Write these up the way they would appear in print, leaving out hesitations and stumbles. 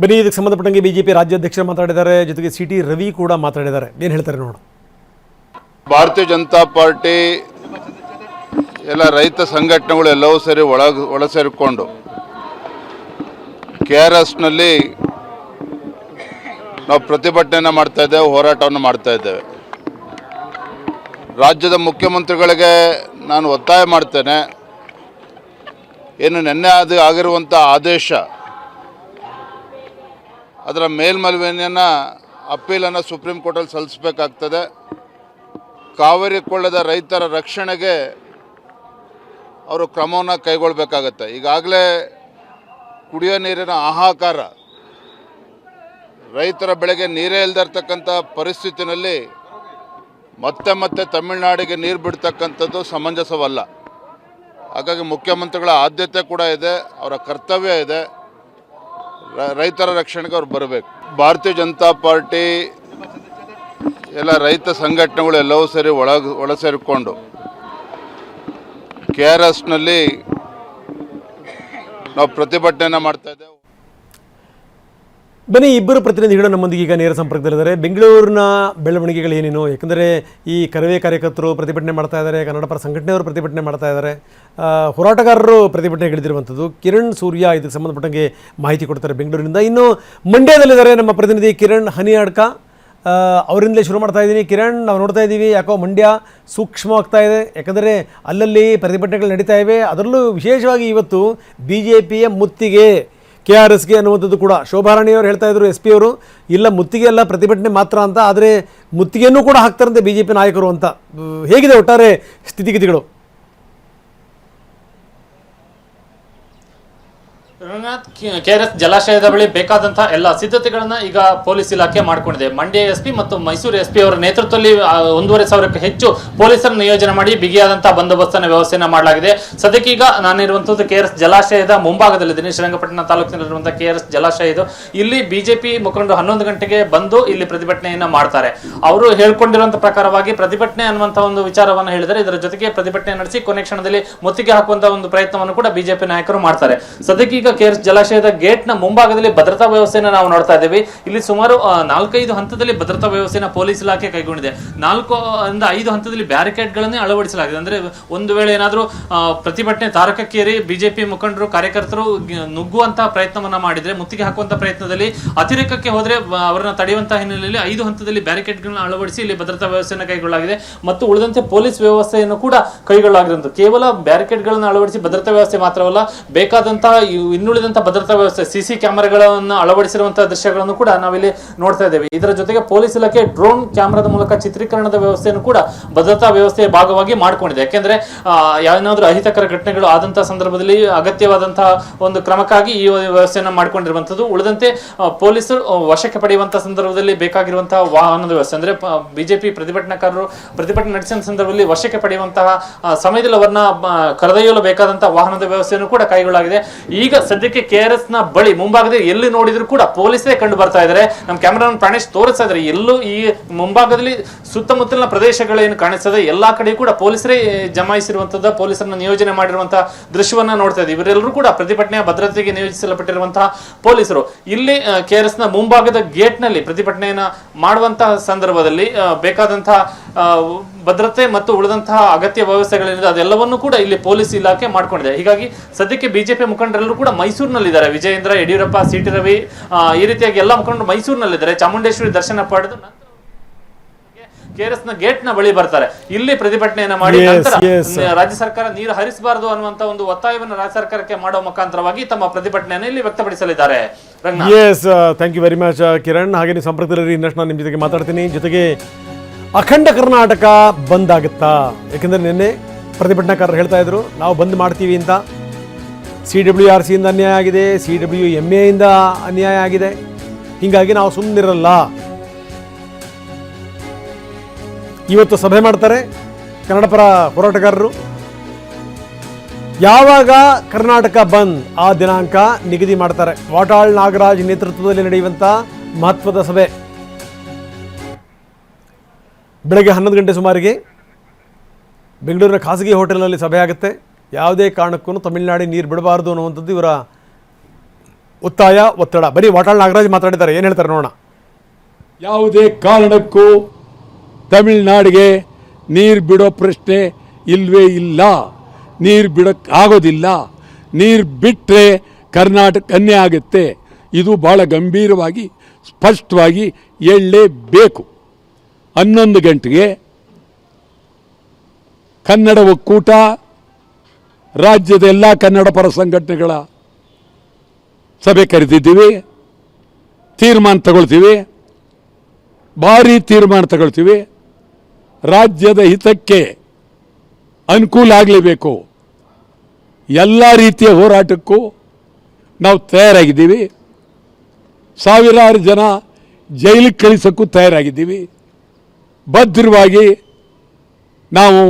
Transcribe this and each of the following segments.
ಬನ್ನಿ ಇದಕ್ಕೆ ಸಂಬಂಧಪಟ್ಟಂಗೆ ಬಿಜೆಪಿ ರಾಜ್ಯಾಧ್ಯಕ್ಷರು ಮಾತಾಡಿದ್ದಾರೆ, ಜೊತೆಗೆ ಸಿಟಿ ರವಿ ಕೂಡ ಮಾತಾಡಿದ್ದಾರೆ. ಏನು ಹೇಳ್ತಾರೆ ನೋಡು. ಭಾರತೀಯ ಜನತಾ ಪಾರ್ಟಿ ಎಲ್ಲ ರೈತ ಸಂಘಟನೆಗಳು ಎಲ್ಲವೂ ಸೇರಿ ಒಳ ಸೇರಿಕೊಂಡು KRSನಲ್ಲಿ ನಾವು ಪ್ರತಿಭಟನೆಯನ್ನು ಮಾಡ್ತಾ ಇದ್ದೇವೆ, ಹೋರಾಟವನ್ನು ಮಾಡ್ತಾ ಇದ್ದೇವೆ. ರಾಜ್ಯದ ಮುಖ್ಯಮಂತ್ರಿಗಳಿಗೆ ನಾನು ಒತ್ತಾಯ ಮಾಡ್ತೇನೆ, ಏನು ನಿನ್ನೆ ಆಗಿರುವಂಥ ಆದೇಶ ಅದರ ಮೇಲ್ಮನವಿಯನ್ನು ಅಪೀಲನ್ನು ಸುಪ್ರೀಂ ಕೋರ್ಟಲ್ಲಿ ಸಲ್ಲಿಸಬೇಕಾಗ್ತದೆ. ಕಾವೇರಿ ಕೊಳ್ಳದ ರೈತರ ರಕ್ಷಣೆಗೆ ಅವರು ಕ್ರಮವನ್ನು ಕೈಗೊಳ್ಳಬೇಕಾಗತ್ತೆ. ಈಗಾಗಲೇ ಕುಡಿಯೋ ನೀರಿನ ಹಾಹಾಕಾರ, ರೈತರ ಬೆಳೆಗೆ ನೀರೇ ಇಲ್ಲದಿರ್ತಕ್ಕಂಥ ಪರಿಸ್ಥಿತಿನಲ್ಲಿ ಮತ್ತೆ ತಮಿಳುನಾಡಿಗೆ ನೀರು ಬಿಡ್ತಕ್ಕಂಥದ್ದು ಸಮಂಜಸವಲ್ಲ. ಹಾಗಾಗಿ ಮುಖ್ಯಮಂತ್ರಿಗಳ ಆದ್ಯತೆ ಕೂಡ ಇದೆ, ಅವರ ಕರ್ತವ್ಯ ಇದೆ, ರೈತರ ರಕ್ಷಣೆಗೆ ಅವ್ರು ಬರಬೇಕು. ಭಾರತೀಯ ಜನತಾ ಪಾರ್ಟಿ ಎಲ್ಲ ರೈತ ಸಂಘಟನೆಗಳು ಎಲ್ಲವೂ ಸೇರಿ ಒಳ ಸೇರಿಕೊಂಡು KRSನಲ್ಲಿ ನಾವು ಪ್ರತಿಭಟನೆಯನ್ನು ಮಾಡ್ತಾ ಇದ್ದೇವೆ. ಬನ್ನಿ, ಇಬ್ಬರು ಪ್ರತಿನಿಧಿಗಳು ನಮ್ಮೊಂದಿಗೆ ಈಗ ನೇರ ಸಂಪರ್ಕದಲ್ಲಿದ್ದಾರೆ. ಬೆಂಗಳೂರಿನ ಬೆಳವಣಿಗೆಗಳು ಏನೇನು, ಯಾಕಂದರೆ ಈ ಕರವೇ ಕಾರ್ಯಕರ್ತರು ಪ್ರತಿಭಟನೆ ಮಾಡ್ತಾ ಇದ್ದಾರೆ, ಕನ್ನಡ ಪರ ಸಂಘಟನೆಯವರು ಪ್ರತಿಭಟನೆ ಮಾಡ್ತಾ ಇದ್ದಾರೆ, ಹೋರಾಟಗಾರರು ಪ್ರತಿಭಟನೆಗಿಳಿದಿರುವಂಥದ್ದು. ಕಿರಣ್ ಸೂರ್ಯ ಇದಕ್ಕೆ ಸಂಬಂಧಪಟ್ಟಂಗೆ ಮಾಹಿತಿ ಕೊಡ್ತಾರೆ ಬೆಂಗಳೂರಿನಿಂದ. ಇನ್ನು ಮಂಡ್ಯದಲ್ಲಿದ್ದಾರೆ ನಮ್ಮ ಪ್ರತಿನಿಧಿ ಕಿರಣ್ ಹನಿಯಾಡ್ಕ, ಅವರಿಂದಲೇ ಶುರು ಮಾಡ್ತಾ ಇದ್ದೀನಿ. ಕಿರಣ್, ನಾವು ನೋಡ್ತಾ ಇದ್ದೀವಿ ಯಾಕೋ ಮಂಡ್ಯ ಸೂಕ್ಷ್ಮವಾಗ್ತಾ ಇದೆ, ಯಾಕಂದರೆ ಅಲ್ಲಲ್ಲಿ ಪ್ರತಿಭಟನೆಗಳು ನಡೀತಾ ಇವೆ. ಅದರಲ್ಲೂ ವಿಶೇಷವಾಗಿ ಇವತ್ತು BJPಯ ಮುತ್ತಿಗೆ KRSಗೆ ಅನ್ನುವಂಥದ್ದು ಕೂಡ ಶೋಭಾರಾಣಿಯವರು ಹೇಳ್ತಾ ಇದ್ರು, SP ಅವರು, ಇಲ್ಲ ಮುತ್ತಿಗೆ ಅಲ್ಲ ಪ್ರತಿಭಟನೆ ಮಾತ್ರ ಅಂತ, ಆದರೆ ಮುತ್ತಿಗೆಯನ್ನು ಕೂಡ ಹಾಕ್ತಾರಂತೆ BJP ನಾಯಕರು ಅಂತ. ಹೇಗಿದೆ ಒಟ್ಟಾರೆ ಸ್ಥಿತಿಗತಿಗಳು? ರಂಗನಾಥ್, KRS ಜಲಾಶಯದ ಬಳಿ ಬೇಕಾದಂತಹ ಎಲ್ಲ ಸಿದ್ಧತೆಗಳನ್ನ ಈಗ ಪೊಲೀಸ್ ಇಲಾಖೆ ಮಾಡಿಕೊಂಡಿದೆ. ಮಂಡ್ಯ SP ಮತ್ತು ಮೈಸೂರು SP ಅವರ ನೇತೃತ್ವದಲ್ಲಿ 1,500ಕ್ಕೂ ಹೆಚ್ಚು ಪೊಲೀಸರನ್ನು ನಿಯೋಜನೆ ಮಾಡಿ ಬಿಗಿಯಾದಂತಹ ಬಂದೋಬಸ್ತನ ವ್ಯವಸ್ಥೆಯನ್ನ ಮಾಡಲಾಗಿದೆ. ಸದ್ಯಕ್ಕೆ ಈಗ ನಾನಿರುವಂತದ್ದು KRS ಜಲಾಶಯದ ಮುಂಭಾಗದಲ್ಲಿದ್ದೀನಿ. ಶ್ರೀರಂಗಪಟ್ಟಣ ತಾಲೂಕಿನಲ್ಲಿರುವಂತಹ KRS ಜಲಾಶಯ ಇದು. ಇಲ್ಲಿ BJP ಮುಖಂಡರು 11 ಗಂಟೆಗೆ ಬಂದು ಇಲ್ಲಿ ಪ್ರತಿಭಟನೆಯನ್ನ ಮಾಡ್ತಾರೆ. ಅವರು ಹೇಳ್ಕೊಂಡಿರುವಂತಹ ಪ್ರಕಾರವಾಗಿ ಪ್ರತಿಭಟನೆ ಅನ್ನುವಂತಹ ಒಂದು ವಿಚಾರವನ್ನ ಹೇಳಿದರೆ, ಇದರ ಜೊತೆಗೆ ಪ್ರತಿಭಟನೆ ನಡೆಸಿ ಕೊನೆ ಕ್ಷಣದಲ್ಲಿ ಮುತ್ತಿಗೆ ಹಾಕುವಂತಹ ಒಂದು ಪ್ರಯತ್ನವನ್ನು ಕೂಡ BJP ನಾಯಕರು ಮಾಡ್ತಾರೆ. ಸದ್ಯಕ್ಕೆ ಈಗ KRS ಜಲಾಶಯದ ಗೇಟ್ ನ ಮುಂಭಾಗದಲ್ಲಿ ಭದ್ರತಾ ವ್ಯವಸ್ಥೆಯನ್ನು ನಾವು ನೋಡ್ತಾ ಇದ್ದೇವೆ. ಇಲ್ಲಿ ಸುಮಾರು 4-5 ಹಂತದಲ್ಲಿ ಭದ್ರತಾ ವ್ಯವಸ್ಥೆಯನ್ನು ಪೊಲೀಸ್ ಇಲಾಖೆ ಕೈಗೊಂಡಿದೆ. 4-5 ಹಂತದಲ್ಲಿ ಬ್ಯಾರಿಕೇಡ್ ಗಳನ್ನೇ ಅಳವಡಿಸಲಾಗಿದೆ. ಅಂದ್ರೆ ಒಂದು ವೇಳೆ ಏನಾದರೂ ಪ್ರತಿಭಟನೆ ತಾರಕಕ್ಕೇರಿ BJP ಮುಖಂಡರು ಕಾರ್ಯಕರ್ತರು ನುಗ್ಗುವಂತಹ ಪ್ರಯತ್ನವನ್ನ ಮಾಡಿದ್ರೆ, ಮುತ್ತಿಗೆ ಹಾಕುವಂತಹ ಪ್ರಯತ್ನದಲ್ಲಿ ಅತಿರೇಕಕ್ಕೆ ಹೋದ್ರೆ ಅವರನ್ನ ತಡೆಯುವಂತಹ ಹಿನ್ನೆಲೆಯಲ್ಲಿ 5 ಹಂತದಲ್ಲಿ ಬ್ಯಾರಿಕೇಡ್ ಗಳನ್ನ ಅಳವಡಿಸಿ ಇಲ್ಲಿ ಭದ್ರತಾ ವ್ಯವಸ್ಥೆಯನ್ನು ಕೈಗೊಳ್ಳಲಾಗಿದೆ. ಮತ್ತು ಉಳಿದಂತೆ ಪೊಲೀಸ್ ವ್ಯವಸ್ಥೆಯನ್ನು ಕೂಡ ಕೈಗೊಳ್ಳಲಾಗಿರುವುದು. ಕೇವಲ ಬ್ಯಾರಿಕೇಡ್ ಗಳನ್ನ ಅಳವಡಿಸಿ ಭದ್ರತಾ ವ್ಯವಸ್ಥೆ ಮಾತ್ರವಲ್ಲ, ಬೇಕಾದಂತಹ ಇನ್ನುಳಿದಂತಹ ಭದ್ರತಾ ವ್ಯವಸ್ಥೆ CC ಕ್ಯಾಮೆರಾಗಳನ್ನು ಅಳವಡಿಸಿರುವಂತಹ ದೃಶ್ಯಗಳನ್ನು ಕೂಡ ನಾವಿಲ್ಲಿ ನೋಡ್ತಾ ಇದ್ದೇವೆ. ಇದರ ಜೊತೆಗೆ ಪೊಲೀಸ್ ಇಲಾಖೆ ಡ್ರೋನ್ ಕ್ಯಾಮೆರಾದ ಮೂಲಕ ಚಿತ್ರೀಕರಣದ ವ್ಯವಸ್ಥೆಯನ್ನು ಕೂಡ ಭದ್ರತಾ ವ್ಯವಸ್ಥೆಯ ಭಾಗವಾಗಿ ಮಾಡಿಕೊಂಡಿದೆ. ಯಾಕೆಂದ್ರೆ ಏನಾದರೂ ಅಹಿತಕರ ಘಟನೆಗಳು ಆದಂತಹ ಸಂದರ್ಭದಲ್ಲಿ ಅಗತ್ಯವಾದಂತಹ ಒಂದು ಕ್ರಮಕ್ಕಾಗಿ ಈ ವ್ಯವಸ್ಥೆಯನ್ನು ಮಾಡಿಕೊಂಡಿರುವಂತದ್ದು. ಉಳಿದಂತೆ ಪೊಲೀಸರು ವಶಕ್ಕೆ ಪಡೆಯುವಂತಹ ಸಂದರ್ಭದಲ್ಲಿ ಬೇಕಾಗಿರುವಂತಹ ವಾಹನದ ವ್ಯವಸ್ಥೆ, ಅಂದ್ರೆ BJP ಪ್ರತಿಭಟನಾಕಾರರು ಪ್ರತಿಭಟನೆ ನಡೆಸಿದ ಸಂದರ್ಭದಲ್ಲಿ ವಶಕ್ಕೆ ಪಡೆಯುವಂತಹ ಸಮಯದಲ್ಲಿ ಅವರನ್ನ ಕರೆದೊಯ್ಯಲು ಬೇಕಾದಂತಹ ವಾಹನದ ವ್ಯವಸ್ಥೆಯನ್ನು ಕೂಡ ಕೈಗೊಳ್ಳಲಾಗಿದೆ. ಈಗ ಸದ್ಯಕ್ಕೆ KRS ನ ಬಳಿ ಮುಂಭಾಗದಲ್ಲಿ ಎಲ್ಲಿ ನೋಡಿದ್ರು ಕೂಡ ಪೊಲೀಸರೇ ಕಂಡು ಬರ್ತಾ ಇದ್ದಾರೆ. ನಮ್ಮ ಕ್ಯಾಮರಾಮನ್ ಪ್ರಾಣೇಶ್ ತೋರಿಸ್ತಾ ಇದ್ದಾರೆ, ಎಲ್ಲೂ ಈ ಮುಂಭಾಗದಲ್ಲಿ ಸುತ್ತಮುತ್ತಲಿನ ಪ್ರದೇಶಗಳೇನು ಕಾಣಿಸ್ತದೆ ಎಲ್ಲಾ ಕಡೆ ಕೂಡ ಪೊಲೀಸರೇ ಜಮಾಯಿಸಿರುವಂತದ್ದು, ಪೊಲೀಸರನ್ನ ನಿಯೋಜನೆ ಮಾಡಿರುವಂತಹ ದೃಶ್ಯವನ್ನ ನೋಡ್ತಾ ಇದ್ದೀವಿ. ಇವರೆಲ್ಲರೂ ಕೂಡ ಪ್ರತಿಭಟನೆಯ ಭದ್ರತೆಗೆ ನಿಯೋಜಿಸಲ್ಪಟ್ಟಿರುವಂತಹ ಪೊಲೀಸರು. ಇಲ್ಲಿ KRS ನ ಮುಂಭಾಗದ ಗೇಟ್ ನಲ್ಲಿ ಪ್ರತಿಭಟನೆಯನ್ನ ಮಾಡುವಂತಹ ಸಂದರ್ಭದಲ್ಲಿ ಬೇಕಾದಂತಹ ಭದ್ರತೆ ಮತ್ತು ಉಳಿದಂತಹ ಅಗತ್ಯ ವ್ಯವಸ್ಥೆಗಳಿಂದ ಅದೆಲ್ಲವನ್ನೂ ಕೂಡ ಇಲ್ಲಿ ಪೊಲೀಸ್ ಇಲಾಖೆ ಮಾಡ್ಕೊಂಡಿದೆ. ಹೀಗಾಗಿ ಸದ್ಯಕ್ಕೆ BJP ಮುಖಂಡರೆಲ್ಲರೂ ಕೂಡ ಮೈಸೂರಿನಲ್ಲಿದ್ದಾರೆ. ವಿಜಯೇಂದ್ರ, ಯಡಿಯೂರಪ್ಪ, CT ರವಿ, ಈ ರೀತಿಯಾಗಿ ಎಲ್ಲ ಮುಖಂಡರು ಮೈಸೂರಿನಲ್ಲಿದ್ದಾರೆ. ಚಾಮುಂಡೇಶ್ವರಿ ದರ್ಶನ ಪಡೆದು ನಂತರ KRS ನ ಗೇಟ್ ನ ಬಳಿ ಬರ್ತಾರೆ. ಇಲ್ಲಿ ಪ್ರತಿಭಟನೆಯನ್ನ ಮಾಡಿ ನಂತರ ರಾಜ್ಯ ಸರ್ಕಾರ ನೀರು ಹರಿಸಬಾರದು ಅನ್ನುವಂತ ಒಂದು ಒತ್ತಾಯವನ್ನು ರಾಜ್ಯ ಸರ್ಕಾರಕ್ಕೆ ಮಾಡುವ ಮುಖಾಂತರವಾಗಿ ತಮ್ಮ ಪ್ರತಿಭಟನೆಯನ್ನು ಇಲ್ಲಿ ವ್ಯಕ್ತಪಡಿಸಲಿದ್ದಾರೆ. Thank you very much Kiran. ಹಾಗೆ ನೀವು ಸಂಪರ್ಕದಲ್ಲಿ ಇನ್ನಷ್ಟು ನಾನು ನಿಮ್ಮ ಜೊತೆಗೆ ಮಾತಾಡ್ತೀನಿ. ಜೊತೆಗೆ ಅಖಂಡ ಕರ್ನಾಟಕ ಬಂದ್ ಆಗುತ್ತಾ? ಯಾಕೆಂದರೆ ನಿನ್ನೆ ಪ್ರತಿಭಟನಾಕಾರರು ಹೇಳ್ತಾ ಇದ್ರು, ನಾವು ಬಂದ್ ಮಾಡ್ತೀವಿ ಅಂತ. CWRC ಇಂದ ಅನ್ಯಾಯ ಆಗಿದೆ, CWMA ಇಂದ ಅನ್ಯಾಯ ಆಗಿದೆ, ಹೀಗಾಗಿ ನಾವು ಸುಮ್ಮನಿರಲ್ಲ. ಇವತ್ತು ಸಭೆ ಮಾಡ್ತಾರೆ ಕನ್ನಡ ಪರ ಹೋರಾಟಗಾರರು. ಯಾವಾಗ ಕರ್ನಾಟಕ ಬಂದ್ ಆ ದಿನಾಂಕ ನಿಗದಿ ಮಾಡ್ತಾರೆ. ವಾಟಾಳ್ ನಾಗರಾಜ್ ನೇತೃತ್ವದಲ್ಲಿ ನಡೆಯುವಂಥ ಮಹತ್ವದ ಸಭೆ ಬೆಳಗ್ಗೆ 11 ಗಂಟೆ ಸುಮಾರಿಗೆ ಬೆಂಗಳೂರಿನ ಖಾಸಗಿ ಹೋಟೆಲ್ನಲ್ಲಿ ಸಭೆ ಆಗುತ್ತೆ. ಯಾವುದೇ ಕಾರಣಕ್ಕೂ ತಮಿಳುನಾಡಿಗೆ ನೀರು ಬಿಡಬಾರ್ದು ಅನ್ನುವಂಥದ್ದು ಇವರ ಒತ್ತಾಯ ಒತ್ತಡ. ಬರೀ ವಾಟಾಳ್ ನಾಗರಾಜ್ ಮಾತಾಡಿದ್ದಾರೆ, ಏನು ಹೇಳ್ತಾರೆ ನೋಡೋಣ. ಯಾವುದೇ ಕಾರಣಕ್ಕೂ ತಮಿಳುನಾಡಿಗೆ ನೀರು ಬಿಡೋ ಪ್ರಶ್ನೆ ಇಲ್ಲವೇ ಇಲ್ಲ. ನೀರು ಬಿಡೋಕ್ಕೆ ಆಗೋದಿಲ್ಲ. ನೀರು ಬಿಟ್ಟರೆ ಕರ್ನಾಟಕ ಅನ್ಯಾಯ ಆಗುತ್ತೆ. ಇದು ಭಾಳ ಗಂಭೀರವಾಗಿ ಸ್ಪಷ್ಟವಾಗಿ ಹೇಳಲೇಬೇಕು. 11 ಗಂಟೆಗೆ ಕನ್ನಡ ಒಕ್ಕೂಟ, ರಾಜ್ಯದ ಎಲ್ಲ ಕನ್ನಡ ಪರ ಸಂಘಟನೆಗಳ ಸಭೆ ಕರೆದಿದ್ದೀವಿ. ತೀರ್ಮಾನ ತಗೊಳ್ತೀವಿ, ಭಾರಿ ತೀರ್ಮಾನ ತಗೊಳ್ತೀವಿ. ರಾಜ್ಯದ ಹಿತಕ್ಕೆ ಅನುಕೂಲ ಆಗಲೇಬೇಕು. ಎಲ್ಲ ರೀತಿಯ ಹೋರಾಟಕ್ಕೂ ನಾವು ತಯಾರಾಗಿದ್ದೀವಿ. ಸಾವಿರಾರು ಜನ ಜೈಲಿಗೆ ಕಳಿಸೋಕ್ಕೂ ತಯಾರಾಗಿದ್ದೀವಿ. ಭದ್ರವಾಗಿ ನಾವು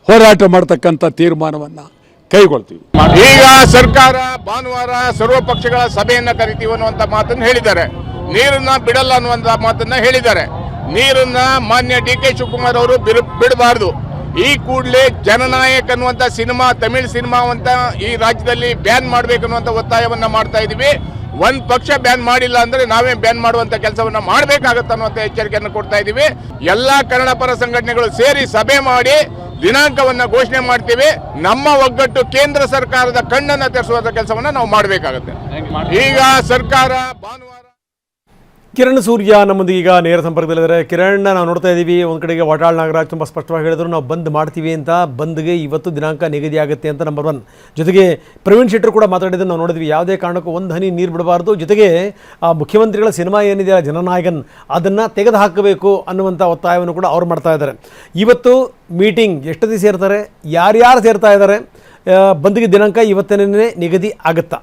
ಹೋರಾಟ ಮಾಡ್ತಕ್ಕಂಥ ತೀರ್ಮಾನವನ್ನು ಕೈಗೊಳ್ತೀವಿ. ಈಗ ಸರ್ಕಾರ ಭಾನುವಾರ ಸರ್ವ ಪಕ್ಷಗಳ ಸಭೆಯನ್ನ ಕರಿತೀವಿ ಅನ್ನುವಂತ ಮಾತನ್ನು ಹೇಳಿದ್ದಾರೆ. ನೀರನ್ನ ಬಿಡಲ್ಲ ಅನ್ನುವಂತ ಮಾತನ್ನ ಹೇಳಿದ್ದಾರೆ. ನೀರನ್ನ ಮಾನ್ಯ ಡಿ.ಕೆ. ಶಿವಕುಮಾರ್ ಅವರು ಬಿಡಬಾರ್ದು. ಈ ಕೂಡಲೇ ಜನನಾಯಕ್ ಅನ್ನುವಂತ ಸಿನಿಮಾ, ತಮಿಳ್ ಸಿನಿಮಾ ಅಂತ ಈ ರಾಜ್ಯದಲ್ಲಿ ಬ್ಯಾನ್ ಮಾಡಬೇಕನ್ನುವಂತ ಒತ್ತಾಯವನ್ನ ಮಾಡ್ತಾ ಇದೀವಿ. ಒಂದ್ ಪಕ್ಷ ಬ್ಯಾನ್ ಮಾಡಿಲ್ಲ ಅಂದ್ರೆ ನಾವೇ ಬ್ಯಾನ್ ಮಾಡುವಂತ ಕೆಲಸವನ್ನ ಮಾಡಬೇಕಾಗತ್ತೆ ಅನ್ನುವಂತ ಎಚ್ಚರಿಕೆಯನ್ನು ಕೊಡ್ತಾ ಇದೀವಿ. ಎಲ್ಲಾ ಕನ್ನಡ ಪರ ಸಂಘಟನೆಗಳು ಸೇರಿ ಸಭೆ ಮಾಡಿ ದಿನಾಂಕವನ್ನ ಘೋಷಣೆ ಮಾಡ್ತೀವಿ. ನಮ್ಮ ಒಗ್ಗಟ್ಟು ಕೇಂದ್ರ ಸರ್ಕಾರದ ಕಣ್ಣನ್ನ ತೆರೆಸುವಂತ ಕೆಲಸವನ್ನ ನಾವು ಮಾಡಬೇಕಾಗುತ್ತೆ. ಈಗ ಸರ್ಕಾರ ಭಾನುವಾರ ಕಿರಣ್ ಸೂರ್ಯ ನಮ್ಮೊಂದಿಗೆ ಈಗ ನೇರ ಸಂಪರ್ಕದಲ್ಲಿದ್ದಾರೆ. ಕಿರಣ್, ನಾವು ನೋಡ್ತಾ ಇದ್ದೀವಿ, ಒಂದು ಕಡೆಗೆ ವಾಟಾಳ್ ನಾಗರಾಜ್ ತುಂಬ ಸ್ಪಷ್ಟವಾಗಿ ಹೇಳಿದ್ರು ನಾವು ಬಂದ್ ಮಾಡ್ತೀವಿ ಅಂತ. ಬಂದ್ಗೆ ಇವತ್ತು ದಿನಾಂಕ ನಿಗದಿ ಆಗುತ್ತೆ ಅಂತ, ನಂಬರ್ 1. ಜೊತೆಗೆ ಪ್ರವೀಣ್ ಶೆಟ್ಟರು ಕೂಡ ಮಾತಾಡಿದ್ದು ನಾವು ನೋಡಿದ್ವಿ. ಯಾವುದೇ ಕಾರಣಕ್ಕೂ ಒಂದು ಹನಿ ನೀರು ಬಿಡಬಾರ್ದು. ಜೊತೆಗೆ ಆ ಮುಖ್ಯಮಂತ್ರಿಗಳ ಸಿನಿಮಾ ಏನಿದೆಯಲ್ಲ ಜನನಾಯಕನ್, ಅದನ್ನು ತೆಗೆದು ಹಾಕಬೇಕು ಅನ್ನುವಂಥ ಒತ್ತಾಯವನ್ನು ಕೂಡ ಅವ್ರು ಮಾಡ್ತಾ ಇದ್ದಾರೆ. ಇವತ್ತು ಮೀಟಿಂಗ್ ಎಷ್ಟೊತ್ತಿ ಸೇರ್ತಾರೆ, ಯಾರ್ಯಾರು ಸೇರ್ತಾ ಇದ್ದಾರೆ, ಬಂದ್ಗೆ ದಿನಾಂಕ ಇವತ್ತೇನೇ ನಿಗದಿ ಆಗುತ್ತಾ?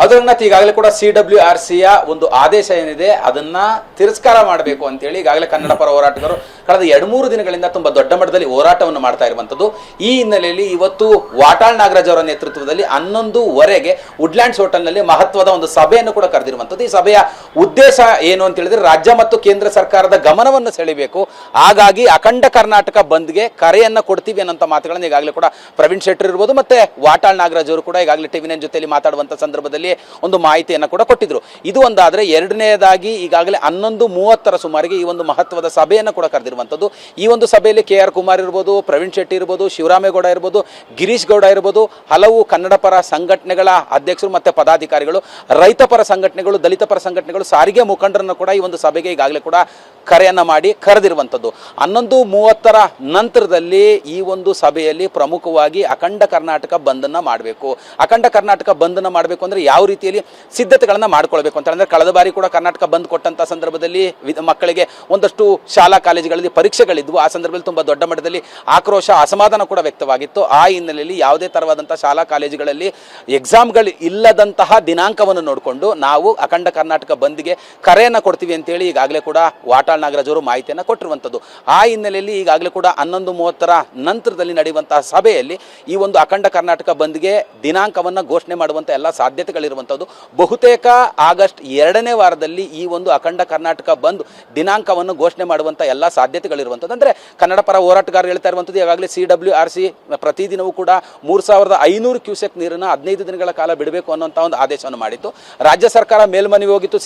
ಅದನ್ನ ಈಗಾಗಲೇ ಕೂಡ CWRCಯ ಒಂದು ಆದೇಶ ಏನಿದೆ ಅದನ್ನ ತಿರಸ್ಕಾರ ಮಾಡಬೇಕು ಅಂತೇಳಿ ಈಗಾಗಲೇ ಕನ್ನಡ ಪರ ಹೋರಾಟಗಾರರು ಕಳೆದ 2-3 ದಿನಗಳಿಂದ ತುಂಬಾ ದೊಡ್ಡ ಮಟ್ಟದಲ್ಲಿ ಹೋರಾಟವನ್ನು ಮಾಡ್ತಾ ಇರುವಂತದ್ದು. ಈ ಹಿನ್ನೆಲೆಯಲ್ಲಿ ಇವತ್ತು ವಾಟಾಳ್ ನಾಗರಾಜ್ ಅವರ ನೇತೃತ್ವದಲ್ಲಿ 11:15 ವುಡ್ಲ್ಯಾಂಡ್ಸ್ ಹೋಟೆಲ್ನಲ್ಲಿ ಮಹತ್ವದ ಒಂದು ಸಭೆಯನ್ನು ಕೂಡ ಕರೆದಿರುವಂತದ್ದು. ಈ ಸಭೆಯ ಉದ್ದೇಶ ಏನು ಅಂತ ಹೇಳಿದ್ರೆ ರಾಜ್ಯ ಮತ್ತು ಕೇಂದ್ರ ಸರ್ಕಾರದ ಗಮನವನ್ನು ಸೆಳೆಯಬೇಕು. ಹಾಗಾಗಿ ಅಖಂಡ ಕರ್ನಾಟಕ ಬಂದ್ಗೆ ಕರೆಯನ್ನ ಕೊಡ್ತೀವಿ ಅನ್ನೋ ಮಾತುಗಳನ್ನು ಈಗಾಗಲೇ ಕೂಡ ಪ್ರವೀಣ್ ಶೆಟ್ಟರ್ ಇರ್ಬೋದು ಮತ್ತೆ ವಾಟಾಳ್ ನಾಗರಾಜ್ ಅವರು ಕೂಡ ಈಗಾಗಲೇ ಟಿವಿ9 ಜೊತೆಯಲ್ಲಿ ಮಾತಾಡುವಂತ ಸಂದರ್ಭದಲ್ಲಿ ಒಂದು ಮಾಹಿತಿಯನ್ನು ಕೂಡ ಕೊಟ್ಟಿದ್ರು. ಇದು ಒಂದಾದ್ರೆ, ಎರಡನೇದಾಗಿ ಈಗಾಗಲೇ 11:30 ಸುಮಾರಿಗೆ ಈ ಒಂದು ಮಹತ್ವದ ಸಭೆಯನ್ನು ಕೂಡ ಕರೆದಿರುವಂತದ್ದು. ಈ ಒಂದು ಸಭೆಯಲ್ಲಿ KR ಕುಮಾರ್ ಇರ್ಬೋದು, ಪ್ರವೀಣ್ ಶೆಟ್ಟಿ ಇರ್ಬೋದು, ಶಿವರಾಮೇಗೌಡ ಇರ್ಬೋದು, ಗಿರೀಶ್ ಗೌಡ ಇರ್ಬೋದು, ಹಲವು ಕನ್ನಡ ಪರ ಸಂಘಟನೆಗಳ ಅಧ್ಯಕ್ಷರು ಮತ್ತೆ ಪದಾಧಿಕಾರಿಗಳು, ರೈತ ಪರ ಸಂಘಟನೆಗಳು, ದಲಿತ ಪರ ಸಂಘಟನೆಗಳು, ಸಾರಿಗೆ ಮುಖಂಡರನ್ನು ಕೂಡ ಈ ಒಂದು ಸಭೆಗೆ ಈಗಾಗಲೇ ಕೂಡ ಕರೆಯನ್ನ ಮಾಡಿ ಕರೆದಿರುವಂತದ್ದು. 11:30 ನಂತರದಲ್ಲಿ ಈ ಒಂದು ಸಭೆಯಲ್ಲಿ ಪ್ರಮುಖವಾಗಿ ಅಖಂಡ ಕರ್ನಾಟಕ ಬಂದನ್ನ ಮಾಡಬೇಕು. ಅಖಂಡ ಕರ್ನಾಟಕ ಬಂದನ್ನ ಮಾಡಬೇಕು ಅಂದ್ರೆ ಯಾವ ರೀತಿಯಲ್ಲಿ ಸಿದ್ಧತೆಗಳನ್ನ ಮಾಡ್ಕೊಳ್ಬೇಕು ಅಂತ ಅಂದ್ರೆ, ಕಳೆದ ಬಾರಿ ಕೂಡ ಕರ್ನಾಟಕ ಬಂದ್ ಕೊಟ್ಟಂತ ಸಂದರ್ಭದಲ್ಲಿ ಮಕ್ಕಳಿಗೆ ಒಂದಷ್ಟು ಶಾಲಾ ಕಾಲೇಜುಗಳಲ್ಲಿ ಪರೀಕ್ಷೆಗಳಿದ್ವು. ಆ ಸಂದರ್ಭದಲ್ಲಿ ತುಂಬಾ ದೊಡ್ಡ ಮಟ್ಟದಲ್ಲಿ ಆಕ್ರೋಶ, ಅಸಮಾಧಾನ ಕೂಡ ವ್ಯಕ್ತವಾಗಿತ್ತು. ಆ ಹಿನ್ನೆಲೆಯಲ್ಲಿ ಯಾವುದೇ ತರವಾದಂತಹ ಶಾಲಾ ಕಾಲೇಜುಗಳಲ್ಲಿ ಎಕ್ಸಾಮ್ಗಳು ಇಲ್ಲದಂತಹ ದಿನಾಂಕವನ್ನು ನೋಡಿಕೊಂಡು ನಾವು ಅಖಂಡ ಕರ್ನಾಟಕ ಬಂದ್ಗೆ ಕರೆಯನ್ನ ಕೊಡ್ತೀವಿ ಅಂತೇಳಿ ಈಗಾಗಲೇ ಕೂಡ ವಾಟಾಳ್ ನಾಗರಾಜ್ ಅವರು ಮಾಹಿತಿಯನ್ನು ಕೊಟ್ಟಿರುವಂತದ್ದು. ಆ ಹಿನ್ನೆಲೆಯಲ್ಲಿ ಈಗಾಗಲೇ ಕೂಡ 11:30 ನಂತರದಲ್ಲಿ ನಡೆಯುವಂತಹ ಸಭೆಯಲ್ಲಿ ಈ ಒಂದು ಅಖಂಡ ಕರ್ನಾಟಕ ಬಂದ್ಗೆ ದಿನಾಂಕವನ್ನ ಘೋಷಣೆ ಮಾಡುವಂತ ಎಲ್ಲ ಸಾಧ್ಯತೆಗಳಿರುವಂತದ್ದು. ಬಹುತೇಕ ಆಗಸ್ಟ್ 2ನೇ ವಾರದಲ್ಲಿ ಈ ಒಂದು ಅಖಂಡ ಕರ್ನಾಟಕ ಬಂದ್ ದಿನಾಂಕವನ್ನು ಘೋಷಣೆ ಮಾಡುವಂತ ಎಲ್ಲ ಸಾಧ್ಯತೆಗಳಿರುವಂತದ್ದು. ಅಂದ್ರೆ ಕನ್ನಡ ಪರ ಹೋರಾಟಗಾರರು ಹೇಳ್ತಾ ಇರುವಂತದ್ದು, ಈಗಾಗಲೇ CWRC ಪ್ರತಿದಿನವೂ ಕೂಡ 3500 ಕ್ಯೂಸೆಕ್ ನೀರನ್ನು 15 ದಿನಗಳ ಕಾಲ ಬಿಡಬೇಕು ಅನ್ನುವಂತ ಒಂದು ಆದೇಶವನ್ನು ಮಾಡಿತ್ತು. ರಾಜ್ಯ ಸರ್ಕಾರ ಮೇಲ್ಮನವಿ ಹೋಗಿತ್ತು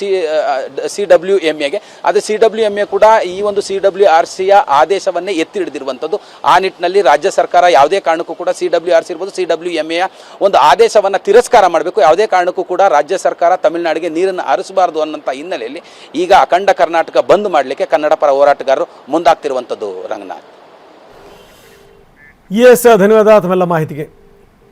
CWMAಗೆ. ಆದರೆ CWMA ಕೂಡ ಈ ಒಂದು CWRCಯ ಆದೇಶವನ್ನೇ ಎತ್ತಿ ಹಿಡಿದಿರುವಂತದ್ದು. ಆ ನಿಟ್ಟಿನಲ್ಲಿ ರಾಜ್ಯ ಸರ್ಕಾರ ಯಾವುದೇ ಕಾರಣಕ್ಕೂ ಕೂಡ CWRC ಇರ್ಬೋದು, CWMAಯ ಒಂದು ಆದೇಶವನ್ನ ತಿರಸ್ಕಾರ ಮಾಡಬೇಕು. ಯಾವುದೇ ಕಾರಣಕ್ಕೂ ಕೂಡ ರಾಜ್ಯ ಸರ್ಕಾರ ತಮಿಳುನಾಡಿಗೆ ನೀರನ್ನು ಹರಿಸಬಾರದು ಅನ್ನೋಂಥ ಹಿನ್ನೆಲೆಯಲ್ಲಿ ಈಗ ಅಖಂಡ ಕರ್ನಾಟಕ ಬಂದ್ ಮಾಡಲಿಕ್ಕೆ ಕನ್ನಡ ಪರ ಹೋರಾಟಗಾರರು ಮುಂದಾಗ್ತಿರುವಂಥದ್ದು. ರಂಗನಾಥ್, ಎಸ್, ಧನ್ಯವಾದ ತಮ್ಮೆಲ್ಲ ಮಾಹಿತಿಗೆ.